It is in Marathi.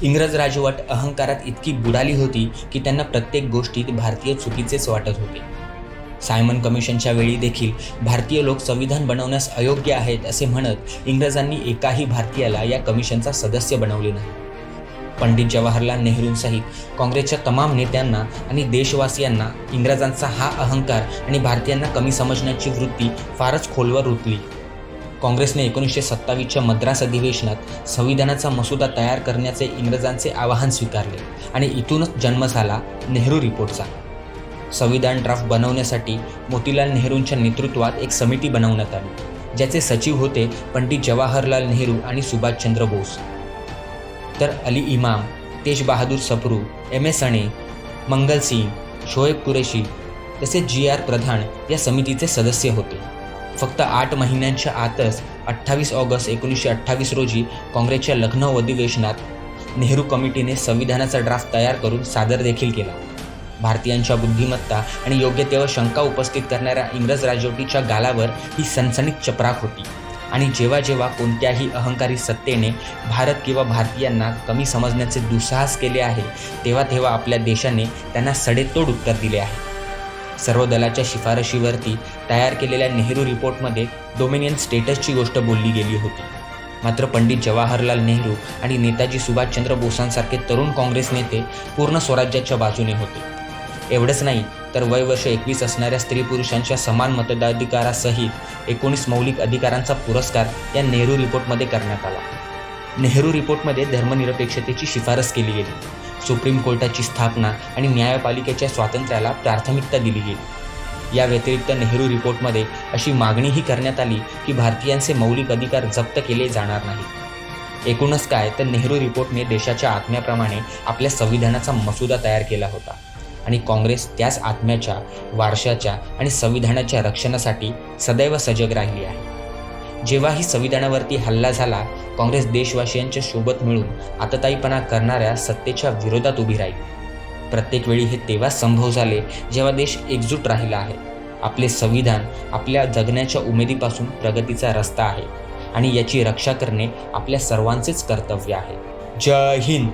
इंग्रज राजवट अहंकारात इतकी बुडाली होती की त्यांना प्रत्येक गोष्टीत भारतीय चुकीचेच वाटत होते. सायमन कमिशनच्या वेळी देखील भारतीय लोक संविधान बनवण्यास अयोग्य आहेत असे म्हणत इंग्रजांनी एकाही भारतीयाला या कमिशनचा सदस्य बनवले नाही. पंडित जवाहरलाल नेहरूंसहित काँग्रेसच्या तमाम नेत्यांना आणि देशवासियांना इंग्रजांचा हा अहंकार आणि भारतीयांना कमी समजण्याची वृत्ती फारच खोलवर रुतली. काँग्रेसने 1927च्या मद्रास अधिवेशनात संविधानाचा मसुदा तयार करण्याचे इंग्रजांचे आवाहन स्वीकारले आणि इथूनच जन्म झाला नेहरू रिपोर्टचा. संविधान ड्राफ्ट बनवण्यासाठी मोतीलाल नेहरूंच्या नेतृत्वात एक समिती बनवण्यात आली, ज्याचे सचिव होते पंडित जवाहरलाल नेहरू आणि सुभाषचंद्र बोस. तर अली इमाम, तेज बहादूर सप्रू, MS अणे, मंगल सिंग, शोएब कुरेशी तसेच GR प्रधान या समितीचे सदस्य होते. फक्त 8 महिन्यांच्या आतच 28 ऑगस्ट 1928 रोजी काँग्रेसच्या लखनौ अधिवेशनात नेहरू कमिटीने संविधानाचा ड्राफ्ट तयार करून सादर देखील केला. भारतीयांच्या बुद्धिमत्ता आणि योग्यतेवर शंका उपस्थित करणाऱ्या इंग्रज राजवटीच्या गालावर ही सनसनीत चपराक होती आणि जेव्हा जेव्हा कोणत्याही अहंकारी सत्तेने भारत किंवा भारतीयांना कमी समजण्याचे दुस्साहस केले आहे, तेव्हा तेव्हा आपल्या देशाने त्यांना सडेतोड उत्तर दिले आहे. सर्व दलाच्या शिफारशीवरती तयार केलेल्या नेहरू रिपोर्टमध्ये डोमिनियन स्टेटसची गोष्ट बोलली गेली होती. मात्र पंडित जवाहरलाल नेहरू आणि नेताजी सुभाषचंद्र बोसांसारखे तरुण काँग्रेस नेते पूर्ण स्वराज्याच्या बाजूने होते. एवढंच नाही तर वय वर्ष 21 असणाऱ्या स्त्री पुरुषांच्या समान मतदाधिकारासहित 19 मौलिक अधिकारांचा पुरस्कार या नेहरू रिपोर्टमध्ये करण्यात आला. नेहरू रिपोर्टमध्ये धर्मनिरपेक्षतेची शिफारस केली गेली. सुप्रीम कोर्टाची स्थापना आणि न्यायपालिकेच्या स्वातंत्र्याला प्राथमिकता दिली गेली. या व्यतिरिक्त नेहरू रिपोर्टमध्ये अशी मागणीही करण्यात आली की भारतीयांचे मौलिक अधिकार जप्त केले जाणार नाहीत. एकूणच काय तर नेहरू रिपोर्टने देशाच्या आत्म्याप्रमाणे आपल्या संविधानाचा मसुदा तयार केला होता आणि काँग्रेस त्याच आत्म्याच्या, वारशाच्या आणि संविधानाच्या रक्षणासाठी सदैव सजग राहिली आहे. जेव्हाही संविधानावरती हल्ला झाला, काँग्रेस देशवासियांच्या सोबत मिळून आतताईपणा करणाऱ्या सत्तेच्या विरोधात उभी राहिली. प्रत्येक वेळी हे तेव्हाच संभव झाले जेव्हा देश एकजूट राहिला आहे. आपले संविधान आपल्या जगण्याच्या उमेदीपासून प्रगतीचा रस्ता आहे आणि याची रक्षा करणे आपल्या सर्वांचेच कर्तव्य आहे. जय हिंद.